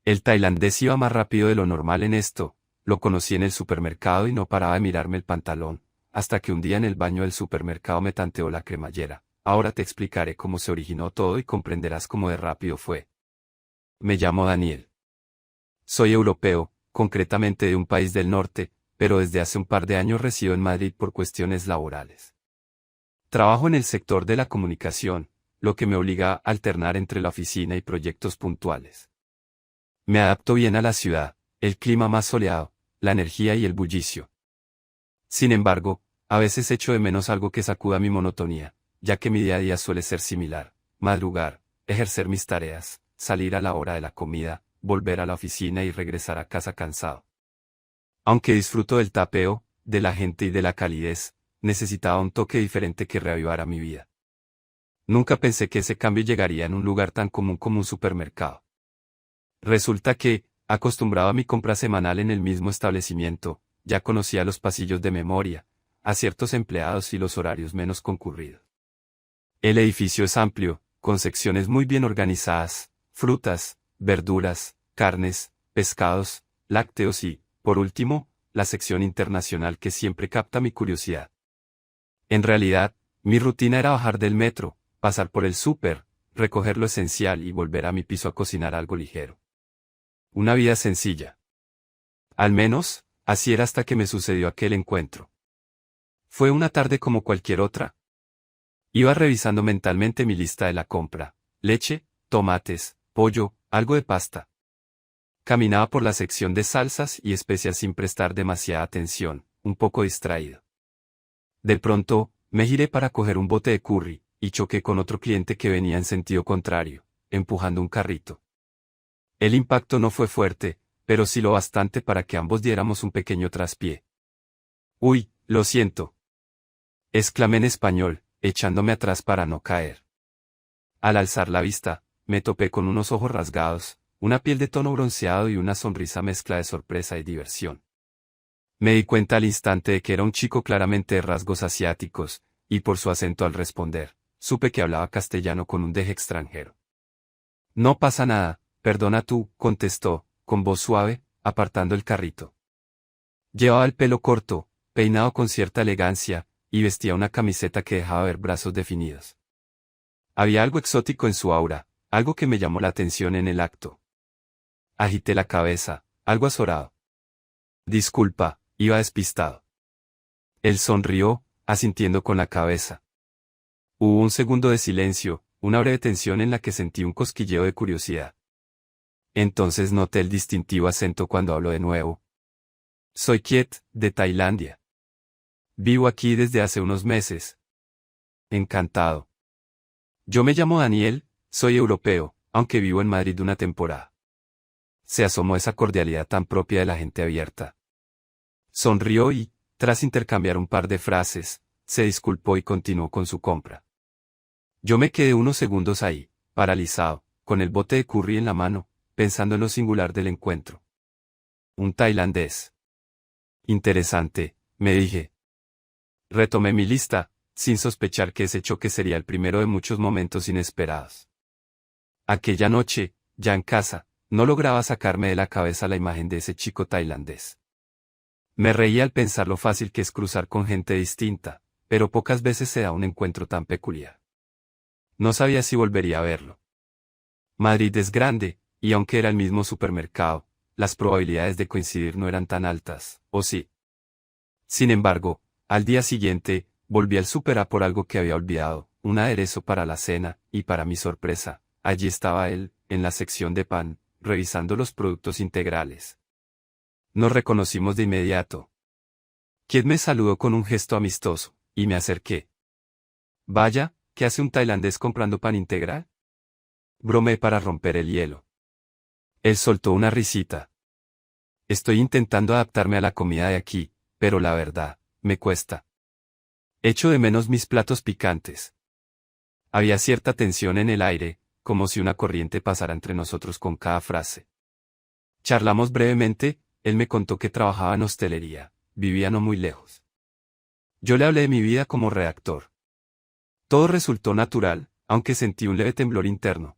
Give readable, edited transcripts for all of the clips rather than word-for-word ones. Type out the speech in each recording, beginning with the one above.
El tailandés iba más rápido de lo normal en esto, lo conocí en el supermercado y no paraba de mirarme el pantalón, hasta que un día en el baño del supermercado me tanteó la cremallera. Ahora te explicaré cómo se originó todo y comprenderás cómo de rápido fue. Me llamo Daniel. Soy europeo, concretamente de un país del norte, pero desde hace un par de años resido en Madrid por cuestiones laborales. Trabajo en el sector de la comunicación, lo que me obliga a alternar entre la oficina y proyectos puntuales. Me adapto bien a la ciudad, el clima más soleado, la energía y el bullicio. Sin embargo, a veces echo de menos algo que sacuda mi monotonía, ya que mi día a día suele ser similar: madrugar, ejercer mis tareas, salir a la hora de la comida, volver a la oficina y regresar a casa cansado. Aunque disfruto del tapeo, de la gente y de la calidez, necesitaba un toque diferente que reavivara mi vida. Nunca pensé que ese cambio llegaría en un lugar tan común como un supermercado. Resulta que, acostumbrado a mi compra semanal en el mismo establecimiento, ya conocía los pasillos de memoria, a ciertos empleados y los horarios menos concurridos. El edificio es amplio, con secciones muy bien organizadas: frutas, verduras, carnes, pescados, lácteos y, por último, la sección internacional que siempre capta mi curiosidad. En realidad, mi rutina era bajar del metro, pasar por el súper, recoger lo esencial y volver a mi piso a cocinar algo ligero. Una vida sencilla. Al menos, así era hasta que me sucedió aquel encuentro. Fue una tarde como cualquier otra. Iba revisando mentalmente mi lista de la compra: leche, tomates, pollo, algo de pasta. Caminaba por la sección de salsas y especias sin prestar demasiada atención, un poco distraído. De pronto, me giré para coger un bote de curry, y choqué con otro cliente que venía en sentido contrario, empujando un carrito. El impacto no fue fuerte, pero sí lo bastante para que ambos diéramos un pequeño traspié. «Uy, lo siento», exclamé en español, echándome atrás para no caer. Al alzar la vista, me topé con unos ojos rasgados, una piel de tono bronceado y una sonrisa mezcla de sorpresa y diversión. Me di cuenta al instante de que era un chico claramente de rasgos asiáticos, y por su acento al responder, supe que hablaba castellano con un deje extranjero. «No pasa nada, perdona tú», contestó, con voz suave, apartando el carrito. Llevaba el pelo corto, peinado con cierta elegancia, y vestía una camiseta que dejaba ver brazos definidos. Había algo exótico en su aura, algo que me llamó la atención en el acto. Agité la cabeza, algo azorado. «Disculpa, iba despistado». Él sonrió, asintiendo con la cabeza. Hubo un segundo de silencio, una breve tensión en la que sentí un cosquilleo de curiosidad. Entonces noté el distintivo acento cuando habló de nuevo. «Soy Kiet, de Tailandia. Vivo aquí desde hace unos meses». «Encantado. Yo me llamo Daniel, soy europeo, aunque vivo en Madrid una temporada». Se asomó esa cordialidad tan propia de la gente abierta. Sonrió y, tras intercambiar un par de frases, se disculpó y continuó con su compra. Yo me quedé unos segundos ahí, paralizado, con el bote de curry en la mano, pensando en lo singular del encuentro. Un tailandés. Interesante, me dije. Retomé mi lista, sin sospechar que ese choque sería el primero de muchos momentos inesperados. Aquella noche, ya en casa, no lograba sacarme de la cabeza la imagen de ese chico tailandés. Me reía al pensar lo fácil que es cruzar con gente distinta, pero pocas veces se da un encuentro tan peculiar. No sabía si volvería a verlo. Madrid es grande, y aunque era el mismo supermercado, las probabilidades de coincidir no eran tan altas, ¿o sí? Sin embargo, al día siguiente, volví al súper a por algo que había olvidado, un aderezo para la cena, y para mi sorpresa, allí estaba él, en la sección de pan, revisando los productos integrales. Nos reconocimos de inmediato. Kiet me saludó con un gesto amistoso, y me acerqué. «Vaya, ¿qué hace un tailandés comprando pan integral?», bromeé para romper el hielo. Él soltó una risita. «Estoy intentando adaptarme a la comida de aquí, pero la verdad, me cuesta. Echo de menos mis platos picantes». Había cierta tensión en el aire, como si una corriente pasara entre nosotros con cada frase. Charlamos brevemente, él me contó que trabajaba en hostelería, vivía no muy lejos. Yo le hablé de mi vida como redactor. Todo resultó natural, aunque sentí un leve temblor interno.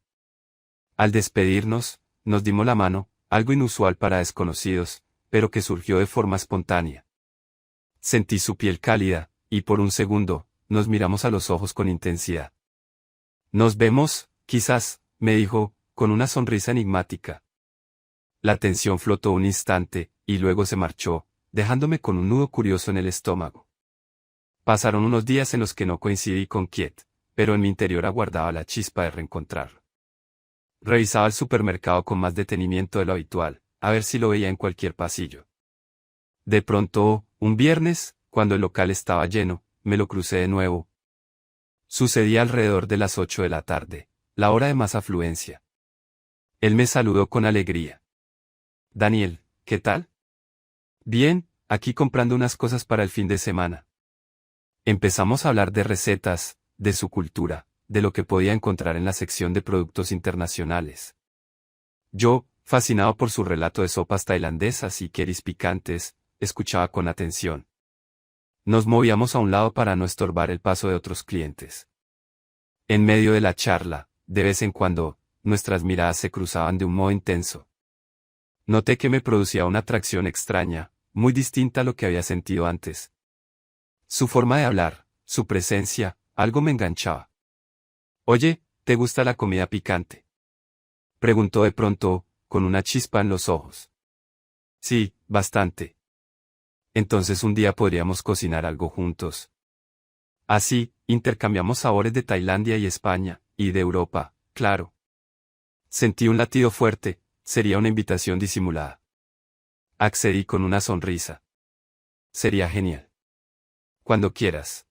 Al despedirnos, nos dimos la mano, algo inusual para desconocidos, pero que surgió de forma espontánea. Sentí su piel cálida, y por un segundo, nos miramos a los ojos con intensidad. Nos vemos, quizás, me dijo, con una sonrisa enigmática. La tensión flotó un instante, y luego se marchó, dejándome con un nudo curioso en el estómago. Pasaron unos días en los que no coincidí con Kiet, pero en mi interior aguardaba la chispa de reencontrarlo. Revisaba el supermercado con más detenimiento de lo habitual, a ver si lo veía en cualquier pasillo. De pronto, un viernes, cuando el local estaba lleno, me lo crucé de nuevo. Sucedía alrededor de las 8 de la tarde, la hora de más afluencia. Él me saludó con alegría. Daniel, ¿qué tal? Bien, aquí comprando unas cosas para el fin de semana. Empezamos a hablar de recetas, de su cultura, de lo que podía encontrar en la sección de productos internacionales. Yo, fascinado por su relato de sopas tailandesas y keris picantes, escuchaba con atención. Nos movíamos a un lado para no estorbar el paso de otros clientes. En medio de la charla, de vez en cuando, nuestras miradas se cruzaban de un modo intenso. Noté que me producía una atracción extraña, muy distinta a lo que había sentido antes. Su forma de hablar, su presencia, algo me enganchaba. Oye, ¿te gusta la comida picante? Preguntó de pronto, con una chispa en los ojos. Sí, bastante. Entonces un día podríamos cocinar algo juntos. Así, intercambiamos sabores de Tailandia y España, y de Europa, claro. Sentí un latido fuerte, sería una invitación disimulada. Accedí con una sonrisa. Sería genial. Cuando quieras.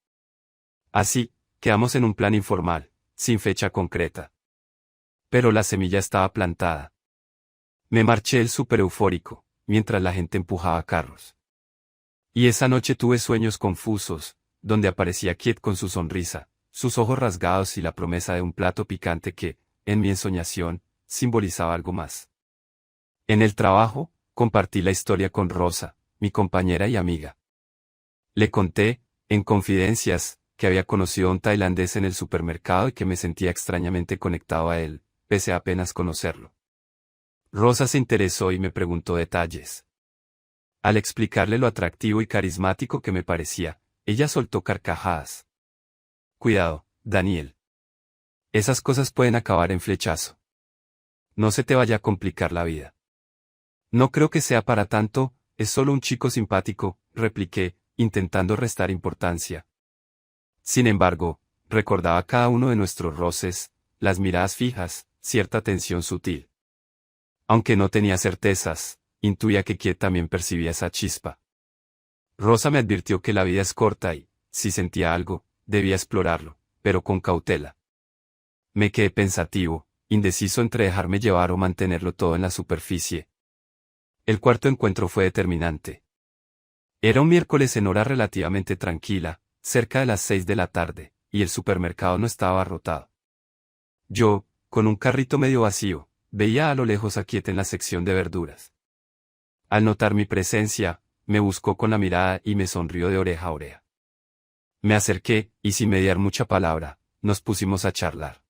Así, quedamos en un plan informal, sin fecha concreta. Pero la semilla estaba plantada. Me marché el súper eufórico, mientras la gente empujaba carros. Y esa noche tuve sueños confusos, donde aparecía Kiet con su sonrisa, sus ojos rasgados y la promesa de un plato picante que, en mi ensoñación, simbolizaba algo más. En el trabajo, compartí la historia con Rosa, mi compañera y amiga. Le conté, en confidencias, que había conocido a un tailandés en el supermercado y que me sentía extrañamente conectado a él, pese a apenas conocerlo. Rosa se interesó y me preguntó detalles. Al explicarle lo atractivo y carismático que me parecía, ella soltó carcajadas. Cuidado, Daniel. Esas cosas pueden acabar en flechazo. No se te vaya a complicar la vida. No creo que sea para tanto, es solo un chico simpático, repliqué, intentando restar importancia. Sin embargo, recordaba cada uno de nuestros roces, las miradas fijas, cierta tensión sutil. Aunque no tenía certezas, intuía que Kiet también percibía esa chispa. Rosa me advirtió que la vida es corta y, si sentía algo, debía explorarlo, pero con cautela. Me quedé pensativo, indeciso entre dejarme llevar o mantenerlo todo en la superficie. El cuarto encuentro fue determinante. Era un miércoles en hora relativamente tranquila, cerca de las 6 de la tarde, y el supermercado no estaba abarrotado. Yo, con un carrito medio vacío, veía a lo lejos a Kiet en la sección de verduras. Al notar mi presencia, me buscó con la mirada y me sonrió de oreja a oreja. Me acerqué, y sin mediar mucha palabra, nos pusimos a charlar.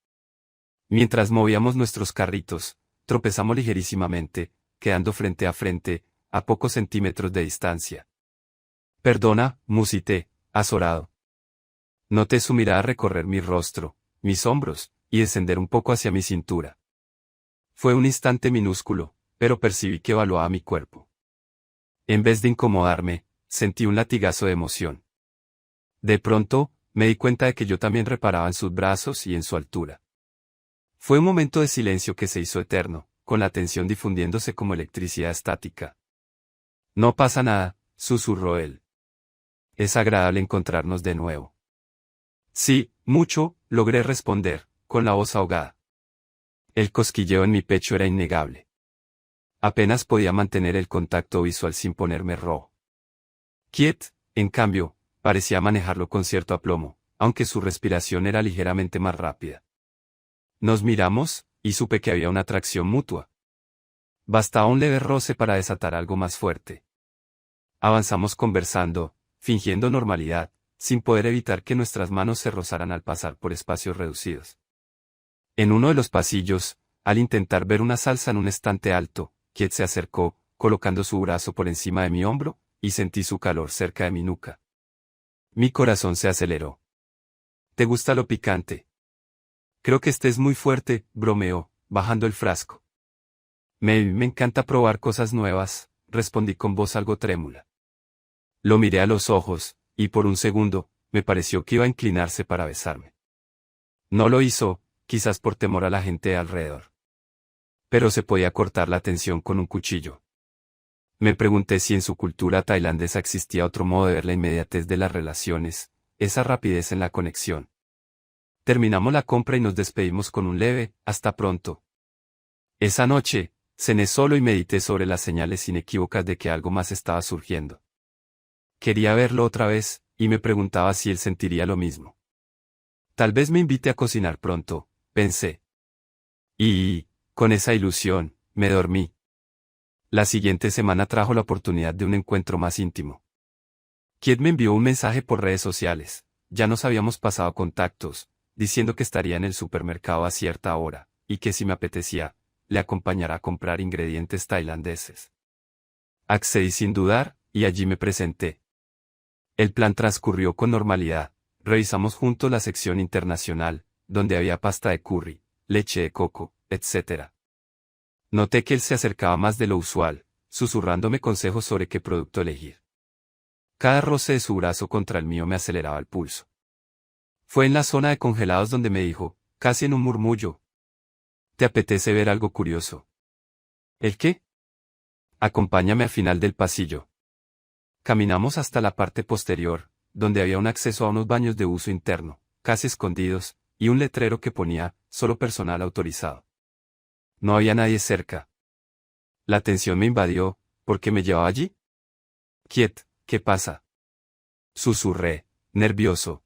Mientras movíamos nuestros carritos, tropezamos ligerísimamente, quedando frente a frente, a pocos centímetros de distancia. Perdona, musité, azorado. Noté su mirada recorrer mi rostro, mis hombros, y descender un poco hacia mi cintura. Fue un instante minúsculo, pero percibí que evaluaba mi cuerpo. En vez de incomodarme, sentí un latigazo de emoción. De pronto, me di cuenta de que yo también reparaba en sus brazos y en su altura. Fue un momento de silencio que se hizo eterno, con la tensión difundiéndose como electricidad estática. No pasa nada, susurró él. Es agradable encontrarnos de nuevo. Sí, mucho, logré responder, con la voz ahogada. El cosquilleo en mi pecho era innegable. Apenas podía mantener el contacto visual sin ponerme rojo. Kiet, en cambio, parecía manejarlo con cierto aplomo, aunque su respiración era ligeramente más rápida. Nos miramos, y supe que había una atracción mutua. Bastaba un leve roce para desatar algo más fuerte. Avanzamos conversando, fingiendo normalidad, sin poder evitar que nuestras manos se rozaran al pasar por espacios reducidos. En uno de los pasillos, al intentar ver una salsa en un estante alto, Kiet se acercó, colocando su brazo por encima de mi hombro, y sentí su calor cerca de mi nuca. Mi corazón se aceleró. ¿Te gusta lo picante? Creo que estés muy fuerte, bromeó, bajando el frasco. Me encanta probar cosas nuevas, respondí con voz algo trémula. Lo miré a los ojos, y por un segundo, me pareció que iba a inclinarse para besarme. No lo hizo, quizás por temor a la gente alrededor. Pero se podía cortar la tensión con un cuchillo. Me pregunté si en su cultura tailandesa existía otro modo de ver la inmediatez de las relaciones, esa rapidez en la conexión. Terminamos la compra y nos despedimos con un leve, hasta pronto. Esa noche, cené solo y medité sobre las señales inequívocas de que algo más estaba surgiendo. Quería verlo otra vez, y me preguntaba si él sentiría lo mismo. Tal vez me invite a cocinar pronto, pensé. Y, con esa ilusión, me dormí. La siguiente semana trajo la oportunidad de un encuentro más íntimo. Kiet me envió un mensaje por redes sociales, ya nos habíamos pasado contactos, diciendo que estaría en el supermercado a cierta hora, y que si me apetecía, le acompañara a comprar ingredientes tailandeses. Accedí sin dudar, y allí me presenté. El plan transcurrió con normalidad, revisamos juntos la sección internacional, donde había pasta de curry, leche de coco, etc. Noté que él se acercaba más de lo usual, susurrándome consejos sobre qué producto elegir. Cada roce de su brazo contra el mío me aceleraba el pulso. Fue en la zona de congelados donde me dijo, casi en un murmullo: ¿te apetece ver algo curioso? ¿El qué? Acompáñame al final del pasillo. Caminamos hasta la parte posterior, donde había un acceso a unos baños de uso interno, casi escondidos, y un letrero que ponía, solo personal autorizado. No había nadie cerca. La tensión me invadió, ¿por qué me llevaba allí? Kiet, ¿qué pasa? Susurré, nervioso.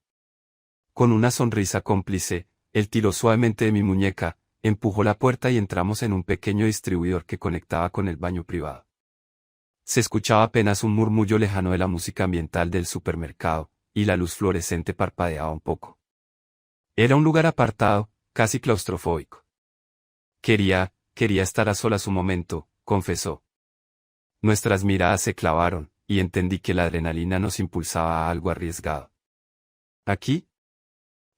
Con una sonrisa cómplice, él tiró suavemente de mi muñeca, empujó la puerta y entramos en un pequeño distribuidor que conectaba con el baño privado. Se escuchaba apenas un murmullo lejano de la música ambiental del supermercado, y la luz fluorescente parpadeaba un poco. Era un lugar apartado, casi claustrofóbico. Quería estar a solas un momento, confesó. Nuestras miradas se clavaron, y entendí que la adrenalina nos impulsaba a algo arriesgado. ¿Aquí?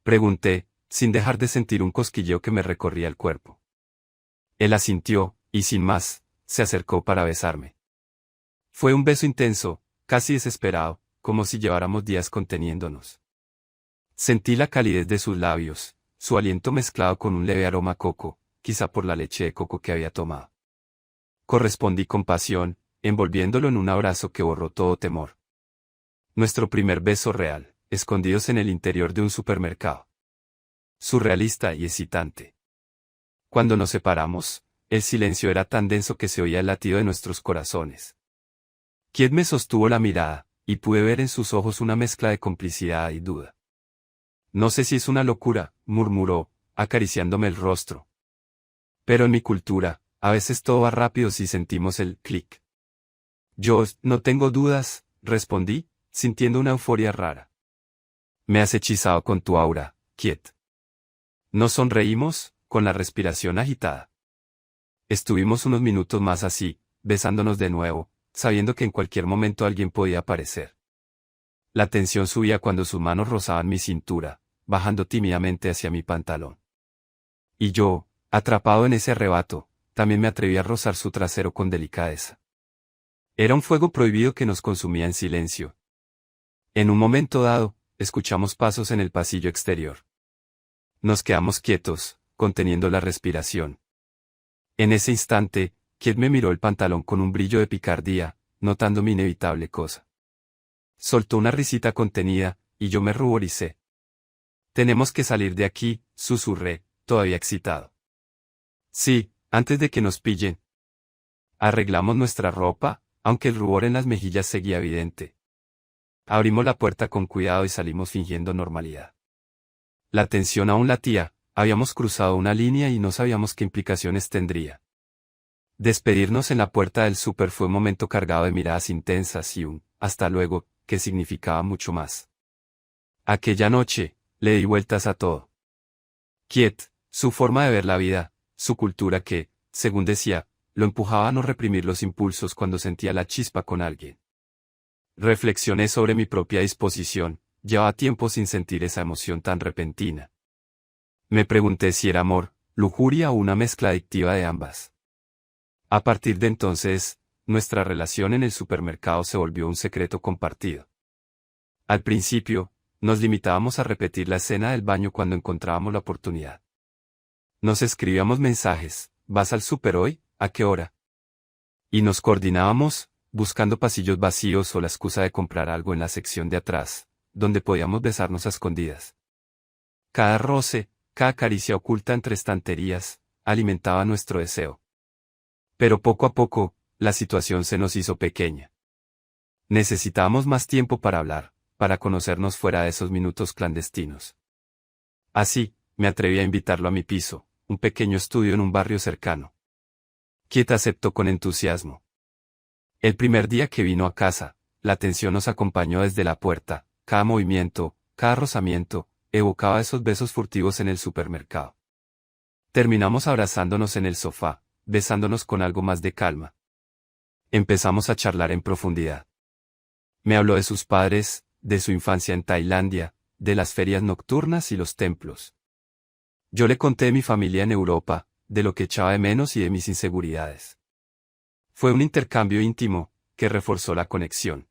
Pregunté, sin dejar de sentir un cosquilleo que me recorría el cuerpo. Él asintió, y sin más, se acercó para besarme. Fue un beso intenso, casi desesperado, como si lleváramos días conteniéndonos. Sentí la calidez de sus labios, su aliento mezclado con un leve aroma a coco, quizá por la leche de coco que había tomado. Correspondí con pasión, envolviéndolo en un abrazo que borró todo temor. Nuestro primer beso real, escondidos en el interior de un supermercado. Surrealista y excitante. Cuando nos separamos, el silencio era tan denso que se oía el latido de nuestros corazones. Kiet me sostuvo la mirada, y pude ver en sus ojos una mezcla de complicidad y duda. No sé si es una locura, murmuró, acariciándome el rostro. Pero en mi cultura, a veces todo va rápido si sentimos el clic. Yo no tengo dudas, respondí, sintiendo una euforia rara. Me has hechizado con tu aura, Kiet. Nos sonreímos, con la respiración agitada. Estuvimos unos minutos más así, besándonos de nuevo, sabiendo que en cualquier momento alguien podía aparecer. La tensión subía cuando sus manos rozaban mi cintura, bajando tímidamente hacia mi pantalón. Y yo, atrapado en ese arrebato, también me atreví a rozar su trasero con delicadeza. Era un fuego prohibido que nos consumía en silencio. En un momento dado, escuchamos pasos en el pasillo exterior. Nos quedamos quietos, conteniendo la respiración. En ese instante, Kiet me miró el pantalón con un brillo de picardía, notando mi inevitable cosa. Soltó una risita contenida, y yo me ruboricé. Tenemos que salir de aquí, susurré, todavía excitado. Sí, antes de que nos pillen. Arreglamos nuestra ropa, aunque el rubor en las mejillas seguía evidente. Abrimos la puerta con cuidado y salimos fingiendo normalidad. La tensión aún latía, habíamos cruzado una línea y no sabíamos qué implicaciones tendría. Despedirnos en la puerta del súper fue un momento cargado de miradas intensas y un «hasta luego», que significaba mucho más. Aquella noche, le di vueltas a todo. Kiet, su forma de ver la vida, su cultura que, según decía, lo empujaba a no reprimir los impulsos cuando sentía la chispa con alguien. Reflexioné sobre mi propia disposición, llevaba tiempo sin sentir esa emoción tan repentina. Me pregunté si era amor, lujuria o una mezcla adictiva de ambas. A partir de entonces, nuestra relación en el supermercado se volvió un secreto compartido. Al principio, nos limitábamos a repetir la escena del baño cuando encontrábamos la oportunidad. Nos escribíamos mensajes: ¿vas al súper hoy? ¿A qué hora? Y nos coordinábamos, buscando pasillos vacíos o la excusa de comprar algo en la sección de atrás, donde podíamos besarnos a escondidas. Cada roce, cada caricia oculta entre estanterías, alimentaba nuestro deseo. Pero poco a poco, la situación se nos hizo pequeña. Necesitábamos más tiempo para hablar, para conocernos fuera de esos minutos clandestinos. Así, me atreví a invitarlo a mi piso, un pequeño estudio en un barrio cercano. Kit aceptó con entusiasmo. El primer día que vino a casa, la tensión nos acompañó desde la puerta, cada movimiento, cada rozamiento, evocaba esos besos furtivos en el supermercado. Terminamos abrazándonos en el sofá, besándonos con algo más de calma. Empezamos a charlar en profundidad. Me habló de sus padres, de su infancia en Tailandia, de las ferias nocturnas y los templos. Yo le conté de mi familia en Europa, de lo que echaba de menos y de mis inseguridades. Fue un intercambio íntimo, que reforzó la conexión.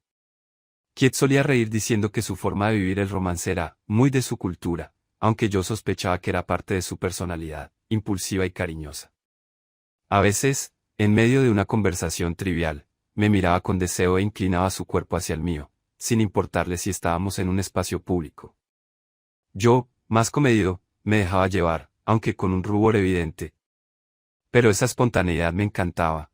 Kit solía reír diciendo que su forma de vivir el romance era muy de su cultura, aunque yo sospechaba que era parte de su personalidad, impulsiva y cariñosa. A veces, en medio de una conversación trivial, me miraba con deseo e inclinaba su cuerpo hacia el mío, sin importarle si estábamos en un espacio público. Yo, más comedido, me dejaba llevar, aunque con un rubor evidente. Pero esa espontaneidad me encantaba.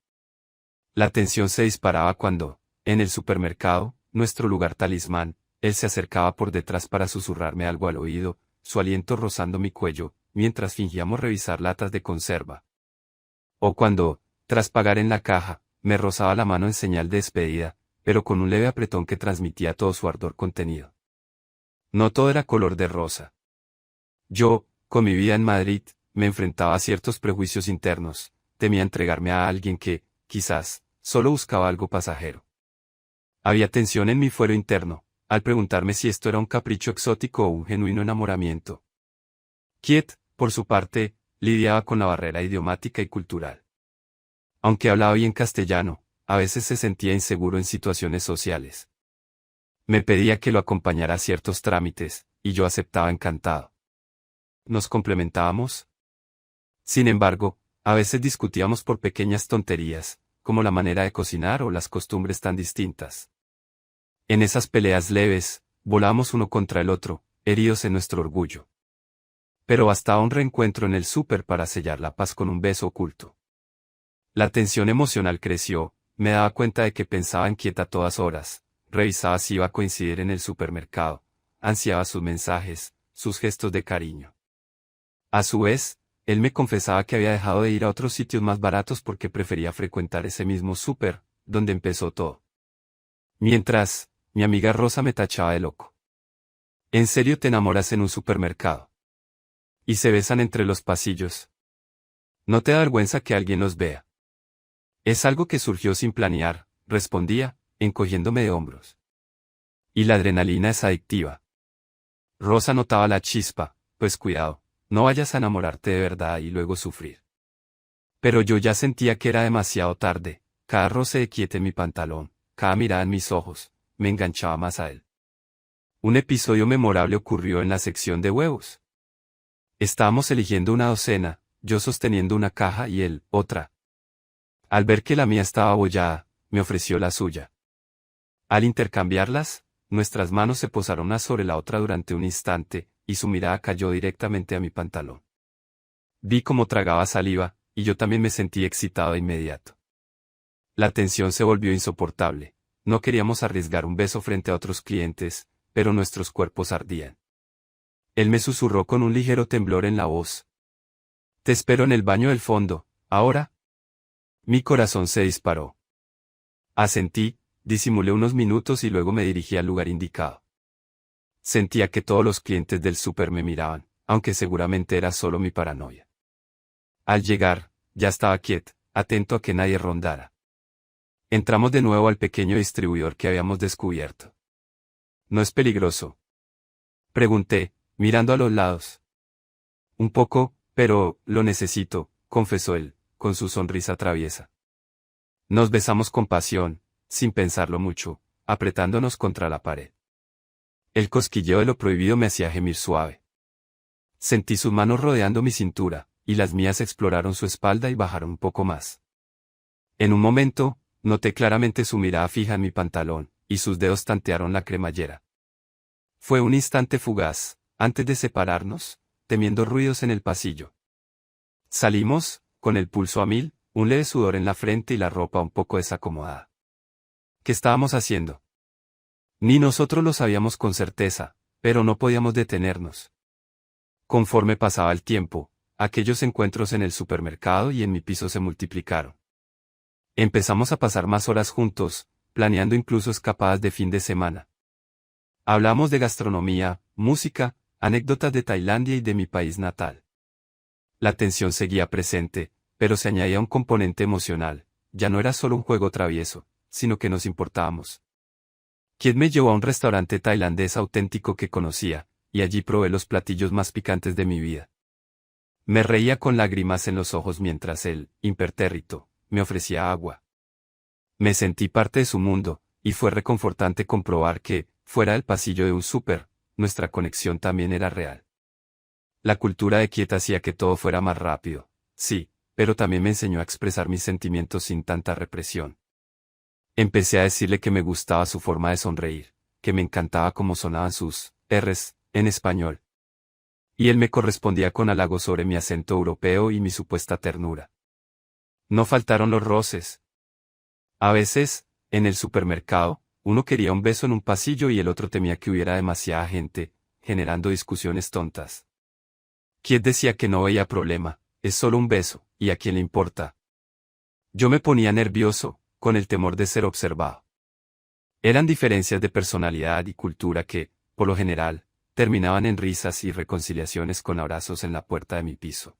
La tensión se disparaba cuando, en el supermercado, nuestro lugar talismán, él se acercaba por detrás para susurrarme algo al oído, su aliento rozando mi cuello, mientras fingíamos revisar latas de conserva. O cuando, tras pagar en la caja, me rozaba la mano en señal de despedida, pero con un leve apretón que transmitía todo su ardor contenido. No todo era color de rosa. Yo, con mi vida en Madrid, me enfrentaba a ciertos prejuicios internos, temía entregarme a alguien que, quizás, solo buscaba algo pasajero. Había tensión en mi fuero interno, al preguntarme si esto era un capricho exótico o un genuino enamoramiento. Kit, por su parte, lidiaba con la barrera idiomática y cultural. Aunque hablaba bien castellano, a veces se sentía inseguro en situaciones sociales. Me pedía que lo acompañara a ciertos trámites, y yo aceptaba encantado. ¿Nos complementábamos? Sin embargo, a veces discutíamos por pequeñas tonterías, como la manera de cocinar o las costumbres tan distintas. En esas peleas leves, volábamos uno contra el otro, heridos en nuestro orgullo. Pero bastaba un reencuentro en el súper para sellar la paz con un beso oculto. La tensión emocional creció, me daba cuenta de que pensaba inquieta a todas horas, revisaba si iba a coincidir en el supermercado, ansiaba sus mensajes, sus gestos de cariño. A su vez, él me confesaba que había dejado de ir a otros sitios más baratos porque prefería frecuentar ese mismo súper, donde empezó todo. Mientras, mi amiga Rosa me tachaba de loco. ¿En serio te enamoras en un supermercado? Y se besan entre los pasillos. ¿No te da vergüenza que alguien los vea? Es algo que surgió sin planear, respondía, encogiéndome de hombros. Y la adrenalina es adictiva. Rosa notaba la chispa, pues cuidado, no vayas a enamorarte de verdad y luego sufrir. Pero yo ya sentía que era demasiado tarde, cada roce de Kit en mi pantalón, cada mirada en mis ojos, me enganchaba más a él. Un episodio memorable ocurrió en la sección de huevos. Estábamos eligiendo una docena, yo sosteniendo una caja y él, otra. Al ver que la mía estaba abollada, me ofreció la suya. Al intercambiarlas, nuestras manos se posaron una sobre la otra durante un instante, y su mirada cayó directamente a mi pantalón. Vi cómo tragaba saliva, y yo también me sentí excitado de inmediato. La tensión se volvió insoportable, no queríamos arriesgar un beso frente a otros clientes, pero nuestros cuerpos ardían. Él me susurró con un ligero temblor en la voz. Te espero en el baño del fondo, ¿ahora? Mi corazón se disparó. Asentí, disimulé unos minutos y luego me dirigí al lugar indicado. Sentía que todos los clientes del súper me miraban, aunque seguramente era solo mi paranoia. Al llegar, ya estaba Kit, atento a que nadie rondara. Entramos de nuevo al pequeño distribuidor que habíamos descubierto. ¿No es peligroso?, pregunté, mirando a los lados. Un poco, pero lo necesito, confesó él, con su sonrisa traviesa. Nos besamos con pasión, sin pensarlo mucho, apretándonos contra la pared. El cosquilleo de lo prohibido me hacía gemir suave. Sentí sus manos rodeando mi cintura, y las mías exploraron su espalda y bajaron un poco más. En un momento, noté claramente su mirada fija en mi pantalón, y sus dedos tantearon la cremallera. Fue un instante fugaz, antes de separarnos, temiendo ruidos en el pasillo. Salimos, con el pulso a mil, un leve sudor en la frente y la ropa un poco desacomodada. ¿Qué estábamos haciendo? Ni nosotros lo sabíamos con certeza, pero no podíamos detenernos. Conforme pasaba el tiempo, aquellos encuentros en el supermercado y en mi piso se multiplicaron. Empezamos a pasar más horas juntos, planeando incluso escapadas de fin de semana. Hablamos de gastronomía, música, anécdotas de Tailandia y de mi país natal. La tensión seguía presente, pero se añadía un componente emocional, ya no era solo un juego travieso, sino que nos importábamos. Kit me llevó a un restaurante tailandés auténtico que conocía, y allí probé los platillos más picantes de mi vida. Me reía con lágrimas en los ojos mientras él, impertérrito, me ofrecía agua. Me sentí parte de su mundo, y fue reconfortante comprobar que, fuera del pasillo de un súper, nuestra conexión también era real. La cultura de Kit hacía que todo fuera más rápido, sí, pero también me enseñó a expresar mis sentimientos sin tanta represión. Empecé a decirle que me gustaba su forma de sonreír, que me encantaba cómo sonaban sus R's en español. Y él me correspondía con halagos sobre mi acento europeo y mi supuesta ternura. No faltaron los roces. A veces, en el supermercado, uno quería un beso en un pasillo y el otro temía que hubiera demasiada gente, generando discusiones tontas. Kit decía que no veía problema, es solo un beso, ¿y a quién le importa? Yo me ponía nervioso, con el temor de ser observado. Eran diferencias de personalidad y cultura que, por lo general, terminaban en risas y reconciliaciones con abrazos en la puerta de mi piso.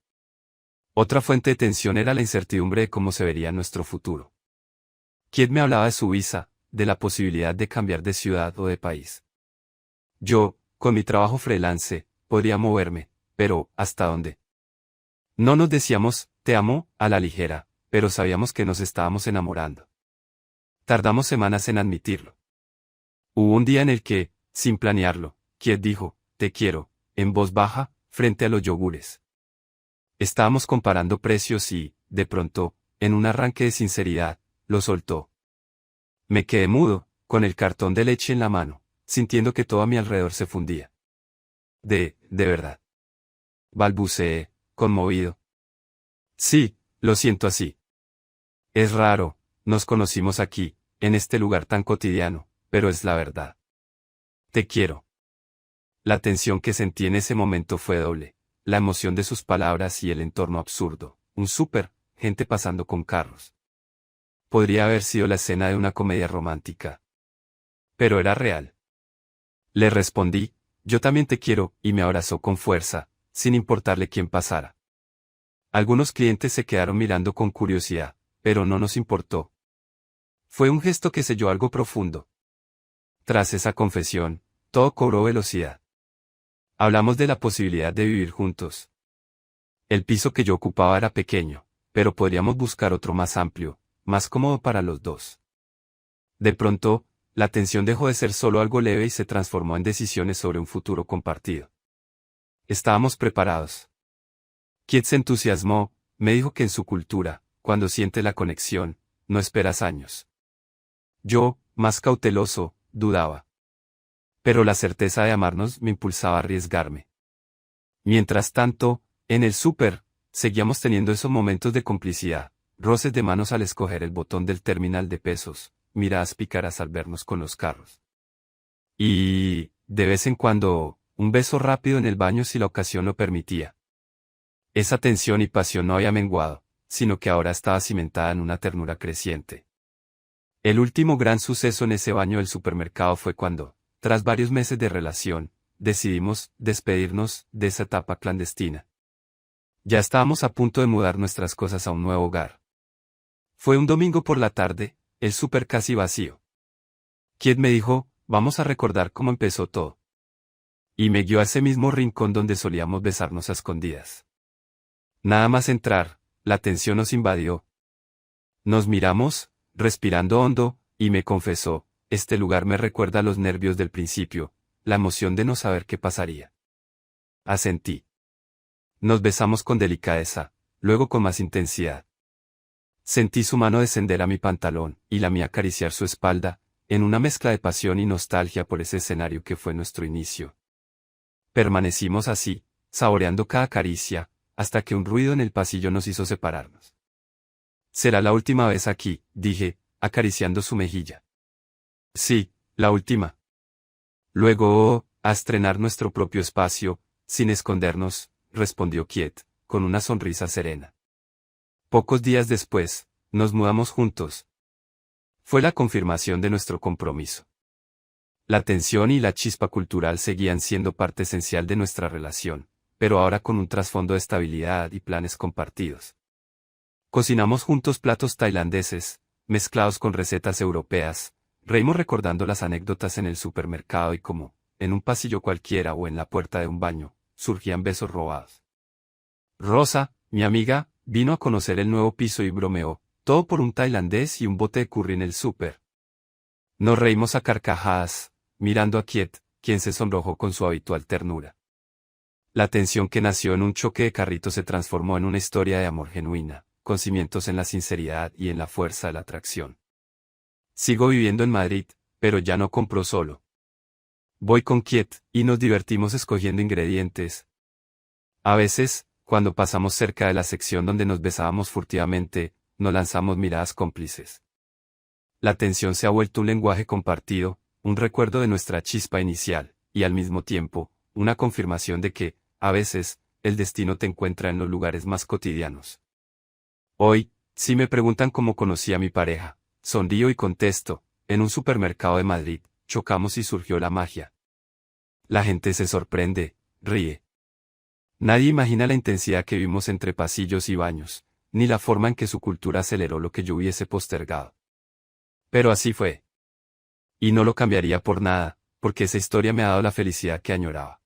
Otra fuente de tensión era la incertidumbre de cómo se vería nuestro futuro. Kit me hablaba de su visa, de la posibilidad de cambiar de ciudad o de país. Yo, con mi trabajo freelance, podría moverme, pero ¿hasta dónde? No nos decíamos, te amo, a la ligera, pero sabíamos que nos estábamos enamorando. Tardamos semanas en admitirlo. Hubo un día en el que, sin planearlo, Kit dijo, te quiero, en voz baja, frente a los yogures. Estábamos comparando precios y, de pronto, en un arranque de sinceridad, lo soltó. Me quedé mudo, con el cartón de leche en la mano, sintiendo que todo a mi alrededor se fundía. De verdad. Balbuceé, conmovido. Sí, lo siento así. Es raro, nos conocimos aquí, en este lugar tan cotidiano, pero es la verdad. Te quiero. La tensión que sentí en ese momento fue doble, la emoción de sus palabras y el entorno absurdo, un súper, gente pasando con carros. Podría haber sido la escena de una comedia romántica. Pero era real. Le respondí, yo también te quiero, y me abrazó con fuerza, sin importarle quién pasara. Algunos clientes se quedaron mirando con curiosidad, pero no nos importó. Fue un gesto que selló algo profundo. Tras esa confesión, todo cobró velocidad. Hablamos de la posibilidad de vivir juntos. El piso que yo ocupaba era pequeño, pero podríamos buscar otro más amplio, más cómodo para los dos. De pronto, la tensión dejó de ser solo algo leve y se transformó en decisiones sobre un futuro compartido. Estábamos preparados. Kit se entusiasmó, me dijo que en su cultura, cuando siente la conexión, no esperas años. Yo, más cauteloso, dudaba. Pero la certeza de amarnos me impulsaba a arriesgarme. Mientras tanto, en el súper, seguíamos teniendo esos momentos de complicidad, roces de manos al escoger el botón del terminal de pesos, miradas pícaras al vernos con los carros. Y, de vez en cuando, un beso rápido en el baño si la ocasión lo permitía. Esa tensión y pasión no había menguado, sino que ahora estaba cimentada en una ternura creciente. El último gran suceso en ese baño del supermercado fue cuando, tras varios meses de relación, decidimos despedirnos de esa etapa clandestina. Ya estábamos a punto de mudar nuestras cosas a un nuevo hogar. Fue un domingo por la tarde, el súper casi vacío. Kit me dijo, vamos a recordar cómo empezó todo. Y me guió a ese mismo rincón donde solíamos besarnos a escondidas. Nada más entrar, la tensión nos invadió. Nos miramos, respirando hondo, y me confesó, este lugar me recuerda a los nervios del principio, la emoción de no saber qué pasaría. Asentí. Nos besamos con delicadeza, luego con más intensidad. Sentí su mano descender a mi pantalón, y la mía acariciar su espalda, en una mezcla de pasión y nostalgia por ese escenario que fue nuestro inicio. Permanecimos así, saboreando cada caricia, hasta que un ruido en el pasillo nos hizo separarnos. Será la última vez aquí, dije, acariciando su mejilla. Sí, la última. Luego, a estrenar nuestro propio espacio, sin escondernos, respondió Kit, con una sonrisa serena. Pocos días después, nos mudamos juntos. Fue la confirmación de nuestro compromiso. La tensión y la chispa cultural seguían siendo parte esencial de nuestra relación, pero ahora con un trasfondo de estabilidad y planes compartidos. Cocinamos juntos platos tailandeses, mezclados con recetas europeas, reímos recordando las anécdotas en el supermercado y cómo, en un pasillo cualquiera o en la puerta de un baño, surgían besos robados. Rosa, mi amiga, vino a conocer el nuevo piso y bromeó, todo por un tailandés y un bote de curry en el súper. Nos reímos a carcajadas, mirando a Kit, quien se sonrojó con su habitual ternura. La tensión que nació en un choque de carritos se transformó en una historia de amor genuina, con cimientos en la sinceridad y en la fuerza de la atracción. Sigo viviendo en Madrid, pero ya no compro solo. Voy con Kit, y nos divertimos escogiendo ingredientes. A veces, cuando pasamos cerca de la sección donde nos besábamos furtivamente, nos lanzamos miradas cómplices. La tensión se ha vuelto un lenguaje compartido, un recuerdo de nuestra chispa inicial, y al mismo tiempo, una confirmación de que, a veces, el destino te encuentra en los lugares más cotidianos. Hoy, si me preguntan cómo conocí a mi pareja, sonrío y contesto, en un supermercado de Madrid, chocamos y surgió la magia. La gente se sorprende, ríe. Nadie imagina la intensidad que vimos entre pasillos y baños, ni la forma en que su cultura aceleró lo que yo hubiese postergado. Pero así fue. Y no lo cambiaría por nada, porque esa historia me ha dado la felicidad que añoraba.